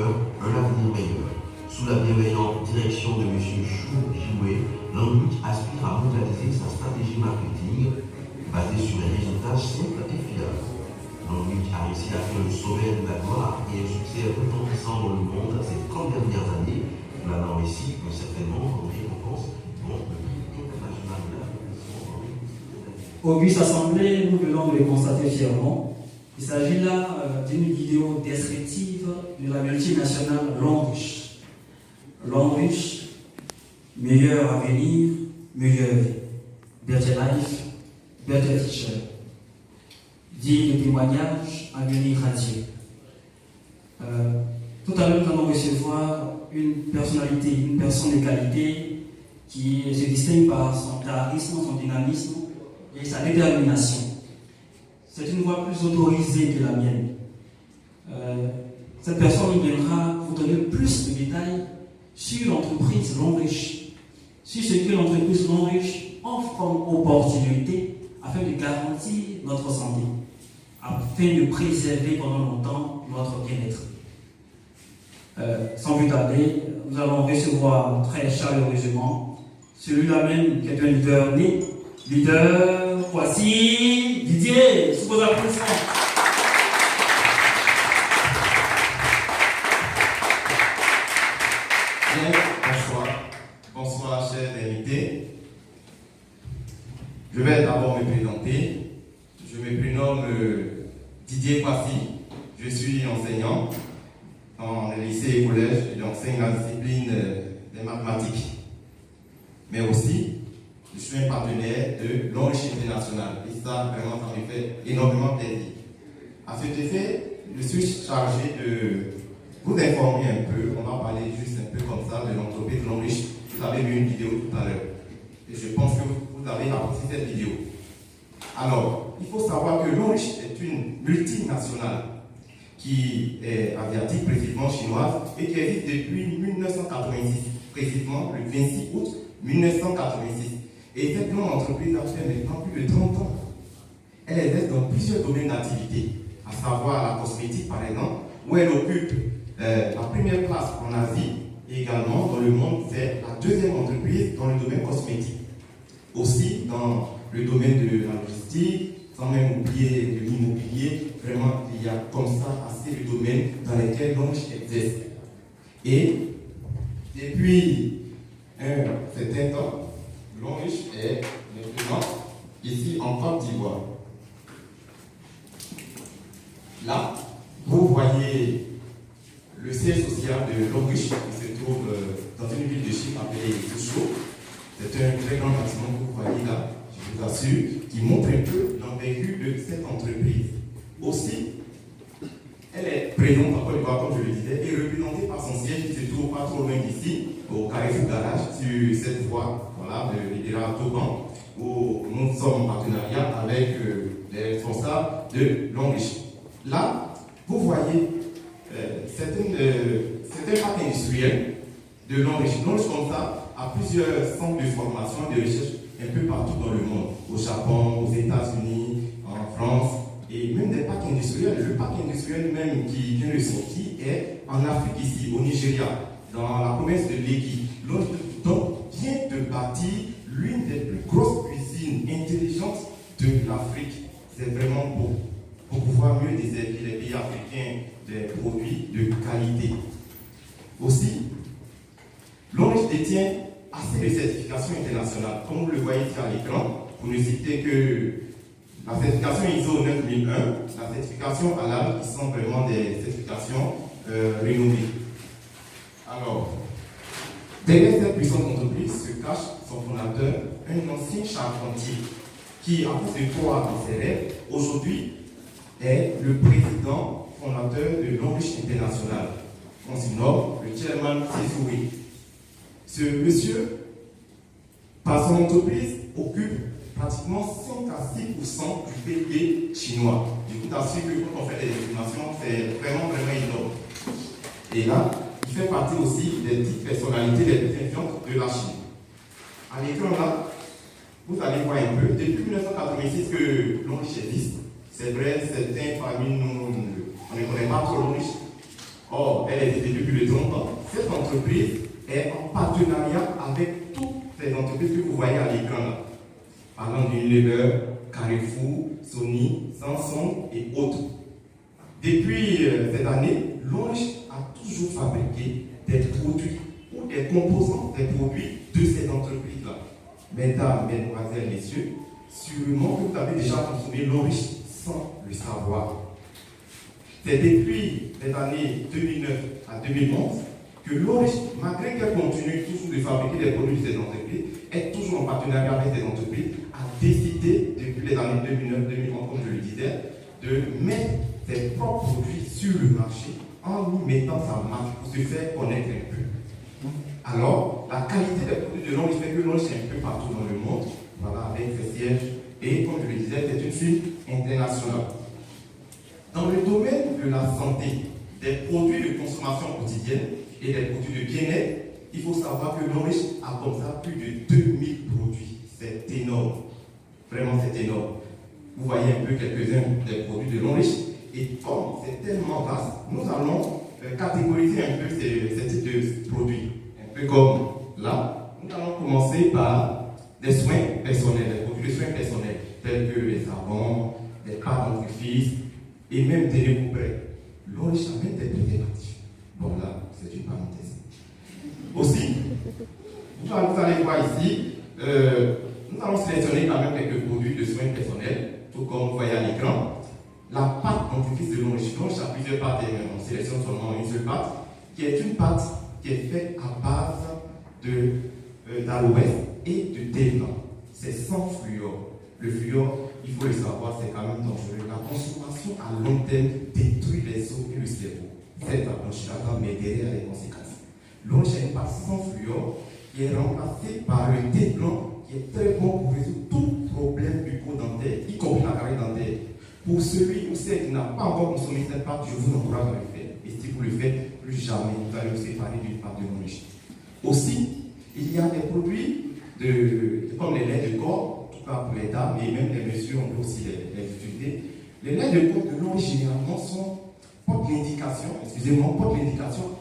un avenir meilleur. Sous la bienveillante direction de M. Chou Jiwé, Longreach aspire à mondialiser sa stratégie marketing basée sur les résultats simples et fiables. Longreach a réussi à faire le sommet de la gloire et un succès retentissant dans le monde ces 30 dernières années, planant ici certainement en récompense du public international de la compétition. Auguste Assemblée, nous venons de le constater fièrement. Il s'agit là d'une vidéo descriptive de la multinationale Longreach. Longreach, meilleur avenir, meilleure vie. Better life, better future. Digne témoignage, avenir radieux. Tout à l'heure, nous allons recevoir une personnalité, une personne de qualité qui se distingue par son charisme, son dynamisme et sa détermination. C'est une voix plus autorisée que la mienne. Cette personne viendra vous donner plus de détails sur l'entreprise Longreach, sur ce que l'entreprise Longreach offre comme opportunité afin de garantir notre santé, afin de préserver pendant longtemps notre bien-être. Sans plus tarder, nous allons recevoir très chaleureusement celui-là même qui est un leader né. Leader, voici Didier, sous vos applaudissements. Bien, bonsoir. Bonsoir, chers invités. Je vais d'abord me présenter. Je me prénomme Didier Kwasi. Je suis enseignant dans les lycées et collèges. J'enseigne la discipline des mathématiques. Mais aussi, je suis un partenaire de Longreach International. Et ça, vraiment, ça me fait énormément plaisir. À cet effet, je suis chargé de vous informer un peu. On va parler juste un peu comme ça de l'entreprise Longreach. Vous avez vu une vidéo tout à l'heure. Et je pense que vous avez apprécié cette vidéo. Alors, il faut savoir que Longreach est une multinationale qui est asiatique, précisément chinoise, et qui existe depuis 1986, précisément le 26 août 1986. Et cette grande entreprise a fait maintenant plus de 30 ans. Elle exerce dans plusieurs domaines d'activité, à savoir la cosmétique par exemple, où elle occupe la première place en Asie, et également dans le monde, c'est la deuxième entreprise dans le domaine cosmétique. Aussi dans le domaine de la logistique, sans même oublier de l'immobilier, vraiment il y a comme ça assez de domaines dans lesquels Longreach exerce. Et depuis un certain temps, Longreach est maintenant ici en Côte d'Ivoire. Là, vous voyez le siège social de Longreach qui se trouve dans une ville de Chine appelée Souchot. C'est un très grand bâtiment que vous voyez là, je vous assure, qui montre un peu l'envergure de cette entreprise. Aussi, elle est présente en Côte d'Ivoire, comme je le disais, et représentée par son siège qui se trouve pas trop loin d'ici, au Carrefour Garage, sur cette voie voilà, de l'Idéra Toban, où nous sommes en partenariat avec les responsables de Longreach. Là, vous voyez, c'est un parc industriel de Longreach. Longreach, comme ça, a plusieurs centres de formation et de recherche un peu partout dans le monde, au Japon, aux États-Unis, en France, et même des parcs industriels. Le parc industriel même qui vient de sortir est en Afrique ici, au Nigeria, dans la province de Lekki. Donc, vient de bâtir l'une des plus grosses cuisines intelligentes de l'Afrique. C'est vraiment pour pouvoir mieux desservir les pays africains des produits de qualité. Aussi, Longreach détient assez de certifications internationales. Comme vous le voyez ici à l'écran, vous ne citez que la certification ISO 9001, la certification ALAL, qui sont vraiment des certifications renommées. Alors, derrière cette puissante entreprise se cache son fondateur, un ancien charpentier, qui, à cause de croire dans ses rêves, aujourd'hui est le président fondateur de Longreach International. On s'y nomme le chairman Sezouri. Ce monsieur, par son entreprise, occupe pratiquement 5 à 6% du PIB chinois. Du coup, t'assures que quand on fait des estimations, c'est vraiment énorme. Et là, il fait partie aussi des 10 personnalités les plus influentes de la Chine. À l'écran là, vous allez voir un peu, depuis 1986 que Longreach existe. C'est vrai, certains parmi nous, on ne connaît pas trop Longreach. Or, elle existe depuis plus de 30 ans. Cette entreprise est en partenariat avec toutes les entreprises que vous voyez à l'écran là. Parlant d'Unilever, Carrefour, Sony, Samsung et autres. Depuis cette année, Longe a toujours fabriqué des produits ou des composants des produits de ces entreprises-là. Mesdames, mesdemoiselles, messieurs, sûrement que vous avez déjà consommé Longe sans le savoir. C'est depuis les années 2009 à 2011 que Longe, malgré qu'elle continue toujours de fabriquer des produits de ces entreprises, est toujours en partenariat avec ces entreprises, a décidé, depuis les années 2009-2011, comme je le disais, de mettre ses propres produits sur le marché en y mettant sa marque pour se faire connaître un peu. Alors, la qualité des produits de Longe fait que Longe est un peu partout dans le monde, voilà, avec ses sièges, et comme je le disais, c'est une firme internationale. Dans le domaine de la santé, des produits de consommation quotidienne et des produits de bien-être, il faut savoir que Longe a comme ça plus de 2000 produits. C'est énorme. Vraiment, c'est énorme. Vous voyez un peu quelques-uns des produits de Longe. Et comme c'est tellement vaste, nous allons catégoriser un peu ces types de produits. Un peu comme là, nous allons commencer par des soins personnels, des produits de soins personnels, tels que les savons, des pâtes dentifrices et même des découpres. Longe a même des préservatifs. Bon là, c'est une parenthèse. Aussi, vous allez voir ici, nous allons sélectionner quand même quelques produits de soins personnels, tout comme vous voyez à l'écran. La pâte dentifrice de Longe a plusieurs pâtes et on sélectionne seulement une seule pâte, qui est une pâte qui est faite à base d'aloès et de thé blanc. C'est sans fluor. Le fluor, il faut le savoir, c'est quand même dangereux. La consommation à long terme détruit les os et le cerveau. C'est un blanchiment, mais derrière les conséquences. Longe a une pâte sans fluor qui est remplacée par le thé blanc qui est très bon pour résoudre tout problème bucco-dentaire, y compris la carie dentaire. Pour celui ou celle qui n'a pas encore consommé cette pâte, je vous encourage à le faire. Et si vous le faites, plus jamais vous allez vous séparer d'une pâte de Longe. Aussi, il y a des produits comme les laits de corps, en tout cas pour les dames, et même les messieurs, on peut aussi les utiliser. Les laits de corps de Longe généralement portent l'indication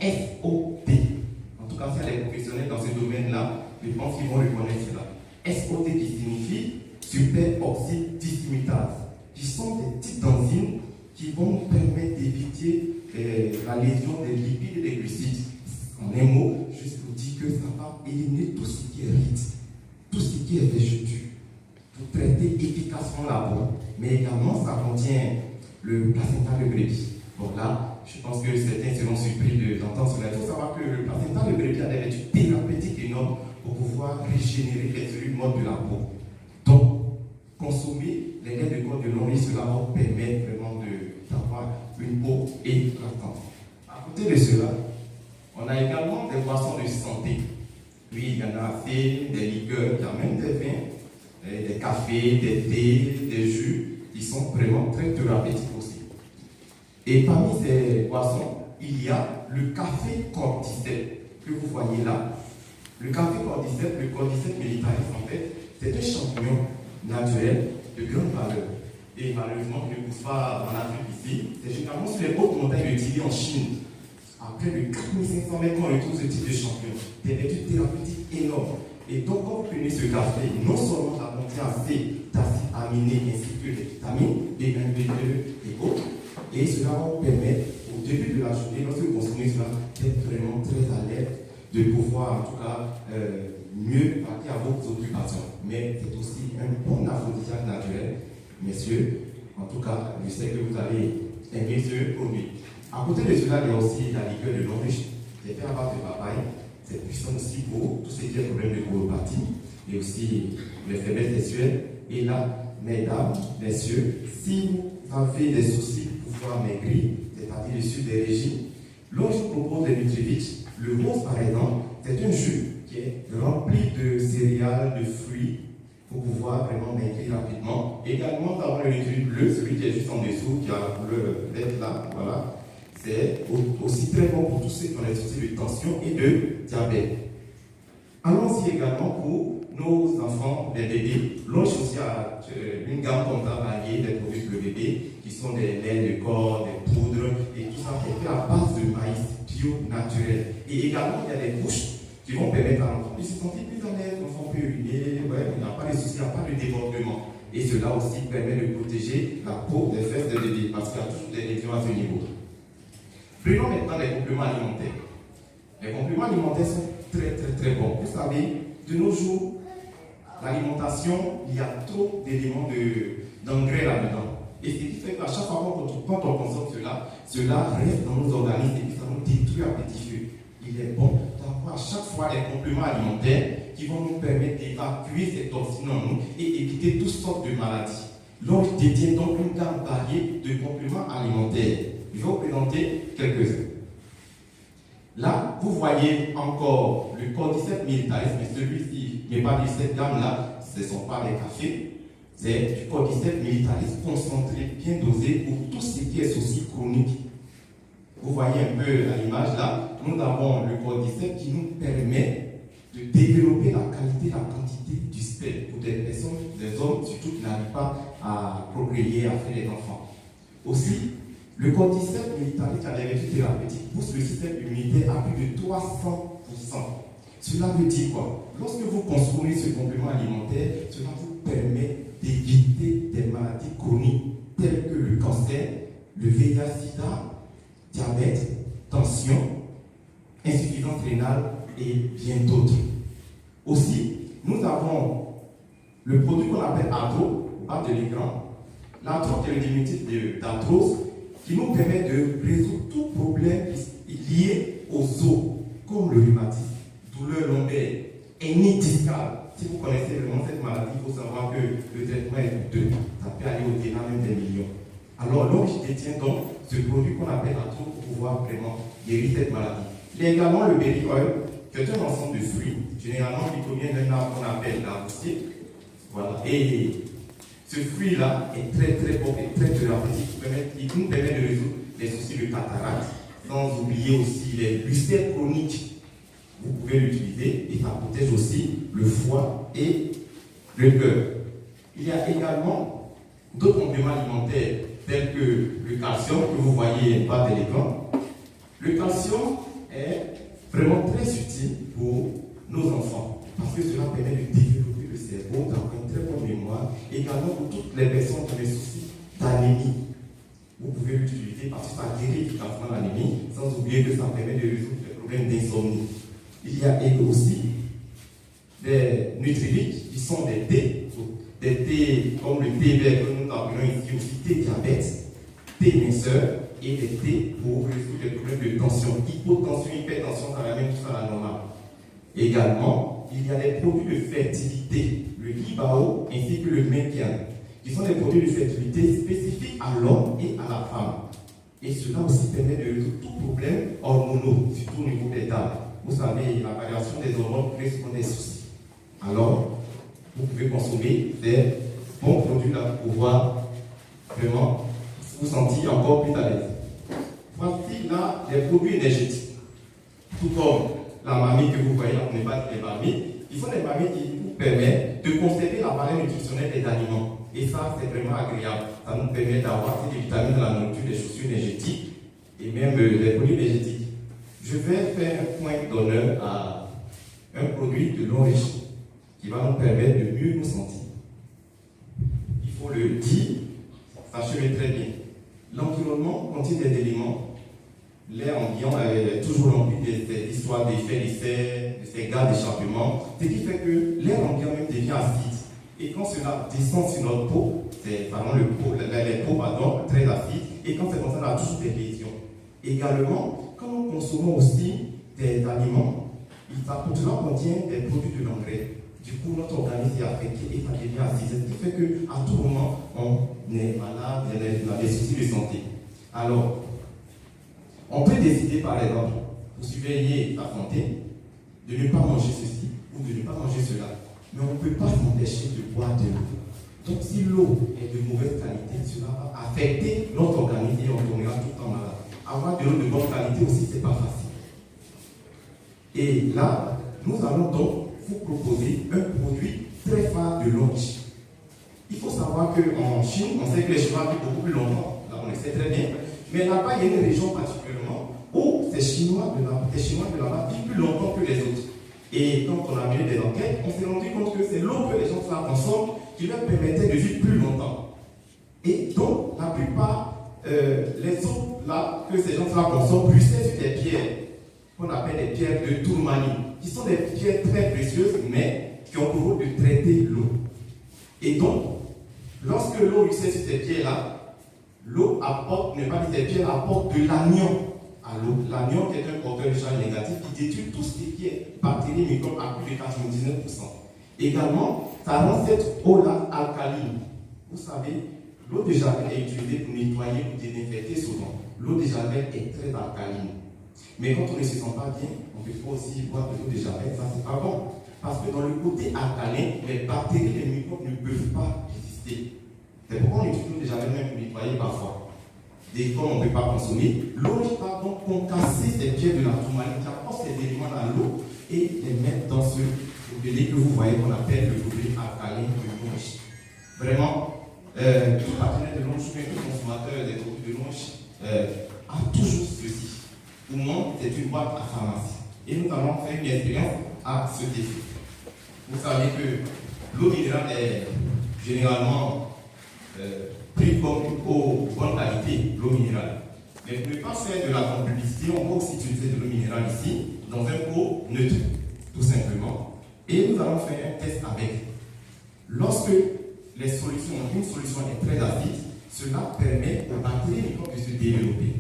SOT. En tout cas, s'il y a des professionnels dans ce domaine-là, je pense qu'ils vont reconnaître cela. SOT qui signifie superoxyde dismutase, qui sont des types d'enzymes qui vont nous permettre d'éviter la lésion des lipides et des glucides. En un mot, juste pour dire que ça va éliminer tout ce qui est ride, tout ce qui est végétu, pour traiter efficacement la peau. Mais également, ça contient le placenta de brebis. Bon là, je pense que certains seront surpris d'entendre cela. Il faut savoir que le placenta de brebis a des vertus thérapeutiques énormes pour pouvoir régénérer les cellules mortes de la peau. Donc, consommer les laits de corps de Longe, cela va vous permettre vraiment d'avoir une peau éclatante. À côté de cela, on a également des boissons de santé. Oui, il y en a assez, des liqueurs, il y a même des vins, des cafés, des thés, des jus, qui sont vraiment très thérapeutiques aussi. Et parmi ces boissons, il y a le café cordyceps que vous voyez là. Le café cordyceps, le Cordyceps militaris en fait, c'est un champignon naturel de grande valeur. Et malheureusement, il ne pousse pas en Afrique ici. C'est généralement sur les hautes montagnes de Tibet en Chine. À près de 4500 mètres, on retrouve ce type de champignon. Des vertus thérapeutiques énormes. Et donc, quand vous prenez ce café, non seulement ça contient assez d'acides aminés ainsi que des vitamines, B1, B2 et autres, et cela va vous permettre, au début de la journée, lorsque vous consommez cela, d'être vraiment très alerte, de pouvoir en tout cas mieux partir à vos occupations. Mais c'est aussi un bon aphrodisiaque naturel, messieurs. En tout cas, je sais que vous allez aimer ce produit. À côté de cela, il y a aussi la liqueur de Longe, qui est faite à base de papaye. C'est puissant aussi pour tout ce qui est problème de colopathie et aussi les faiblesses sexuelles. Et là, mesdames, messieurs, si vous avez des soucis pour pouvoir maigrir, c'est-à-dire issus des régimes, Longe propose des Nutri-Vit. Le rose, par exemple, c'est un jus qui est rempli de céréales, de fruits, pour pouvoir vraiment maigrir rapidement. Également, nous avons le Nutri-Bleu, celui qui est juste en dessous, qui a la couleur verte là, voilà. C'est aussi très bon pour tous ceux qui ont des soucis de tension et de diabète. Allons-y également pour nos enfants, les bébés. Longe aussi a une gamme comme ça variée des produits pour le bébé, qui sont des laits de corps, des poudres et tout ça qui est fait à base de maïs bio naturel. Et également, il y a des couches qui vont permettre à l'enfant de se sentir plus à l'aise. L'enfant peut uriner, il n'y a pas de soucis, il n'y a pas de débordement. Et cela aussi permet de protéger la peau des fesses de bébé parce qu'il y a toujours des lésions à ce niveau. Prenons maintenant les compléments alimentaires. Les compléments alimentaires sont très bons. Vous savez, de nos jours, l'alimentation, il y a trop d'éléments d'engrais là-dedans. Et ce qui fait qu'à chaque fois quand on consomme cela reste dans nos organismes et puis ça nous détruit à petit feu. Il est bon d'avoir à chaque fois des compléments alimentaires qui vont nous permettre d'évacuer ces toxines en nous et éviter toutes sortes de maladies. L'ONGE détient donc une gamme variée de compléments alimentaires. Je vais vous présenter quelques-uns. Là, vous voyez encore le cordyceps militaris, mais celui-ci n'est pas de cette gamme-là, ce ne sont pas les cafés, c'est du cordyceps militaris concentré, bien dosé pour tout ce qui est souci chronique. Vous voyez un peu à l'image là, nous avons le cordyceps qui nous permet de développer la qualité, la quantité du sperme pour des personnes, des hommes surtout qui n'arrivent pas à procréer, à faire des enfants. Aussi, le cordyceps militaris qui a des vertus thérapeutiques pousse le système immunitaire à plus de 300%. Cela veut dire quoi? Lorsque vous consommez ce complément alimentaire, cela vous permet d'éviter des maladies chroniques telles que le cancer, le VIH-Sida, diabète, tension, insuffisance rénale et bien d'autres. Aussi, nous avons le produit qu'on appelle Arthro, au bas de l'écran. L'arthrose qui est le diminutif d'arthrose, qui nous permet de résoudre tout problème lié aux os, comme le rhumatisme, douleur lombaire, hernie discale. Si vous connaissez vraiment cette maladie, il faut savoir que le traitement est coûteux. Ça peut aller au-delà même des millions. Alors, l'ONGE détient donc ce produit qu'on appelle Arthro pour pouvoir vraiment guérir cette maladie. Il y a également le berry oil, qui est un ensemble de fruits. Généralement, il provient d'un arbre qu'on appelle l'arbustier. Voilà. Et ce fruit-là est très bon et très thérapeutique. Il nous permet de résoudre les soucis de cataracte, sans oublier aussi les ulcères chroniques. Vous pouvez l'utiliser et ça protège aussi le foie et le cœur. Il y a également d'autres compléments alimentaires tels que le calcium que vous voyez en bas de l'écran. Le calcium est vraiment très utile pour nos enfants parce que cela permet de développer le cerveau, d'avoir une très bonne mémoire, également pour toutes les personnes qui ont des soucis d'anémie. Vous pouvez l'utiliser parce que ça guérit efficacement l'anémie, sans oublier que ça permet de résoudre les problèmes d'insomnie. Il y a aussi des nutriliques qui sont des thés comme le thé vert que nous appelons ici aussi thé diabète, thé minceur et des thés pour résoudre les problèmes de tension, hypotension, hypertension, ça ramène tout ça à la normale. Également, il y a des produits de fertilité, le Libao ainsi que le Mekian, qui sont des produits de fertilité spécifiques à l'homme et à la femme. Et cela aussi permet de résoudre tout problème hormonaux, surtout au niveau des dames. Vous savez, la variation des hormones crée souvent des soucis. Alors, vous pouvez consommer des bons produits là pour pouvoir vraiment vous sentir encore plus à l'aise. Voici là les produits énergétiques. Tout comme la mamie que vous voyez là, on n'est pas des mamies, ils sont des mamies qui vous permettent de conserver la valeur nutritionnelle des aliments. Et ça, c'est vraiment agréable. Ça nous permet d'avoir des vitamines dans la nourriture, des chaussures énergétiques et même des produits énergétiques. Je vais faire un point d'honneur à un produit de l'ONGE qui va nous permettre de mieux nous sentir. Il faut le dire, sachez-le très bien. L'environnement contient des éléments. L'air ambiant est toujours rempli des histoires d'effets de ces gaz d'échappement, ce qui fait que l'air ambiant même devient acide. Et quand cela descend sur notre peau, c'est vraiment les peaux très acides, et quand c'est comme ça, on a toujours des lésions. Également, quand nous consommons aussi des aliments, cela contient des produits de l'engrais. Du coup, notre organisme est affecté et ça devient acide. Ce qui fait qu'à tout moment, on est malade, on a des soucis de santé. Alors, on peut décider par exemple, pour surveiller sa santé, de ne pas manger ceci ou de ne pas manger cela. Mais on ne peut pas s'empêcher de boire de l'eau. Donc, si l'eau est de mauvaise qualité, cela va affecter notre organisme et on tombera tout le temps malade. Avoir de l'eau de bonne qualité aussi, ce n'est pas facile. Et là, nous allons donc vous proposer un produit très phare de l'ONGE. Il faut savoir qu'en Chine, on sait que les chevaux vivent beaucoup plus longtemps. on le sait très bien. Mais là-bas, il y a une région particulièrement où ces Chinois de là-bas vivent plus longtemps que les autres. Et quand on a mené des enquêtes, on s'est rendu compte que c'est l'eau que les gens là consomment qui leur permettait de vivre plus longtemps. Et donc, la plupart, les eaux là que ces gens là consomment ruissellent sur des pierres qu'on appelle des pierres de Tourmaline, qui sont des pierres très précieuses, mais qui ont pour rôle de traiter l'eau. Et donc, lorsque l'eau ruisselle sur ces pierres-là, l'eau apporte, n'est pas dit ces pierres, apporte de l'anion à l'eau. L'anion qui est un porteur de charge négatif qui détruit tout ce qui est bactéries, microbes à plus de 99%. Également, ça rend cette eau-là alcaline. Vous savez, l'eau de Javel est utilisée pour nettoyer, pour désinfecter souvent. L'eau de Javel est très alcaline. Mais quand on ne se sent pas bien, on peut pas aussi boire de l'eau de Javel, ça c'est pas bon. Parce que dans le côté alcalin, les bactéries, les microbes ne peuvent pas résister. C'est pourquoi on utilise l'eau de Javel même pour nettoyer parfois. Et comme on ne peut pas consommer, l'eau va donc concasser ces pierres de la tourmaline qui apportent ces éléments dans l'eau et les mettre dans ce gobelet que vous voyez qu'on appelle le gobelet alcalin de Longchy. Vraiment, tout partenaire de Longchy, tout consommateur des produits de Longchy a toujours ceci. Pour moi, c'est une boîte à pharmacie. Et nous allons faire une expérience à ce défi. Vous savez que l'eau minérale est généralement prise comme une eau bonne qualité, l'eau minérale. Mais pour ne pas faire de la grande publicité, on peut aussi utiliser de l'eau minérale ici, dans un pot neutre, tout simplement. Et nous allons faire un test avec. Lorsque une solution est très acide, cela permet aux bactéries microbes de se développer.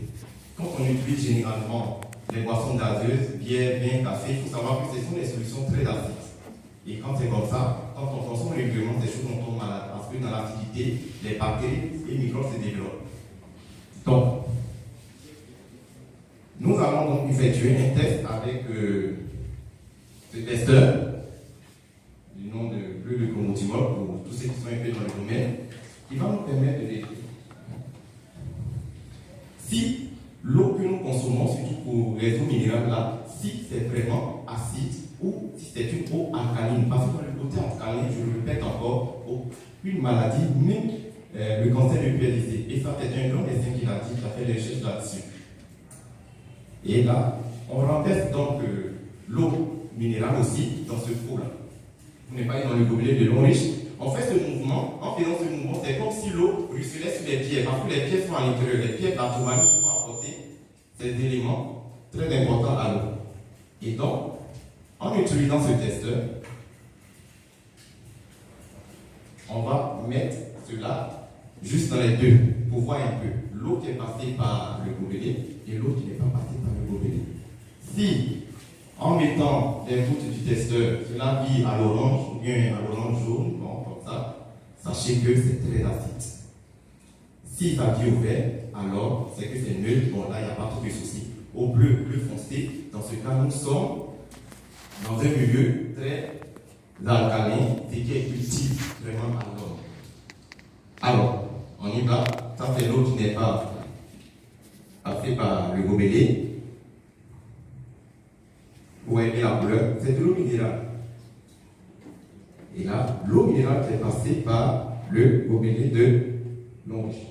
Quand on utilise généralement les boissons gazeuses, bière, vin, café, il faut savoir que ce sont des solutions très acides. Et quand c'est comme ça, quand on consomme régulièrement des choses, on tombe malade. Parce que dans l'acidité, les bactéries et les microbes se développent. Donc, nous allons donc effectuer un test avec ce testeur, du nom de bleu de chromotimol, pour tous ceux qui sont un peu dans le domaine, qui va nous permettre de décrire si l'eau que nous consommons, surtout pour les eaux minérales là, si c'est vraiment acide ou si c'est une eau alcaline. Parce que dans le côté alcaline, je le répète encore, une maladie, même le cancer ne peut exister. Et ça, c'est un grand médecin qui l'a dit, qui a fait des recherches là-dessus. Et là, on remplace donc l'eau minérale aussi dans ce pot-là. Vous n'êtes pas dans le gobelet de Longchy. On fait ce mouvement, en faisant ce mouvement, c'est comme si l'eau ruisselait sur les pierres, parce que les pierres sont à l'intérieur, les pierres de la tourmaline qui vont apporter ces éléments très importants à l'eau. Et donc, en utilisant ce testeur, on va mettre cela juste dans les deux pour voir un peu l'eau qui est passée par le gobelet et l'eau qui n'est pas passée par le gobelet. Si, en mettant des gouttes du testeur, cela vire à l'orange ou bien à l'orange jaune, bon, comme ça, sachez que c'est très acide. Si ça vire au vert, alors c'est que c'est neutre, bon là il n'y a pas trop de soucis. Au bleu, bleu foncé, dans ce cas nous sommes dans un milieu très alcalin et qui est utile vraiment à l'homme. Alors, on y va. Ça, c'est l'eau qui n'est pas passée par le gobelet. Vous voyez bien la couleur, c'est de l'eau minérale. Et là, l'eau minérale qui est passée par le gobelet de Longchy.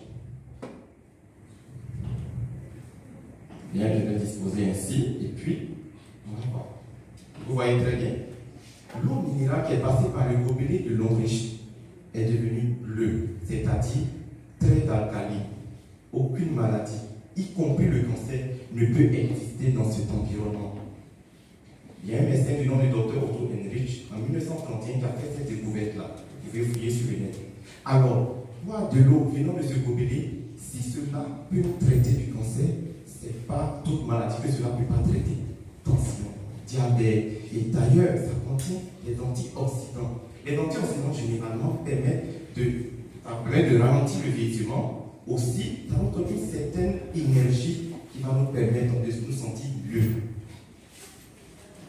Bien, je vais disposer ainsi, et puis, on va voir. Vous voyez très bien. L'eau minérale qui est passée par le gobelet de Longchy est devenue bleue, c'est-à-dire très alcaline. Aucune maladie, y compris le cancer, ne peut exister dans cet environnement. Il y a un médecin du nom du docteur Otto Heinrich en 1931 qui a fait cette découverte-là. Vous pouvez fouiller sur le net. Alors, boire de l'eau venant de ce gobelet, si cela peut traiter du cancer, ce n'est pas toute maladie que cela ne peut pas traiter. Tension, diabète, et d'ailleurs, ça contient des antioxydants. Les antioxydants, généralement, permettent de ralentir le vieillissement. Aussi, ça nous donne une certaine énergie qui va nous permettre de nous sentir mieux.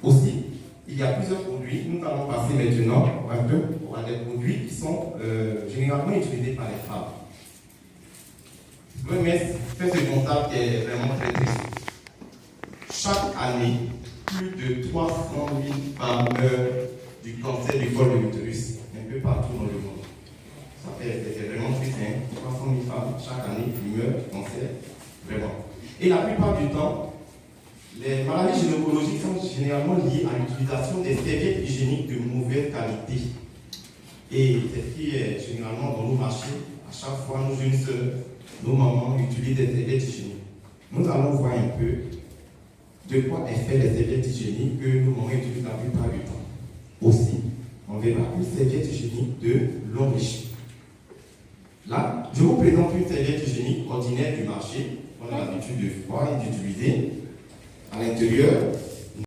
Aussi, il y a plusieurs produits. Nous allons passer maintenant à des produits qui sont généralement utilisés par les femmes. Le MES fait ce constat qui est vraiment très triste. Chaque année, plus de 300 000 femmes meurent du cancer du col de l'utérus, un peu partout dans le monde. Ça fait c'est vraiment triste, hein. 300 000 femmes chaque année qui meurent du cancer, vraiment. Et la plupart du temps, les maladies gynécologiques sont généralement liées à l'utilisation des serviettes hygiéniques de mauvaise qualité. Et c'est ce qui est généralement dans nos marchés. À chaque fois, nos jeunes sœurs, nos mamans utilisent des serviettes hygiéniques. Nous allons voir un peu de quoi est fait les serviettes hygiéniques que nos mamans utilisent la plupart du temps. Aussi, on verra une serviette hygiénique de long riche. Là, je vous présente une serviette hygiénique ordinaire du marché qu'on a l'habitude de voir et d'utiliser. À l'intérieur,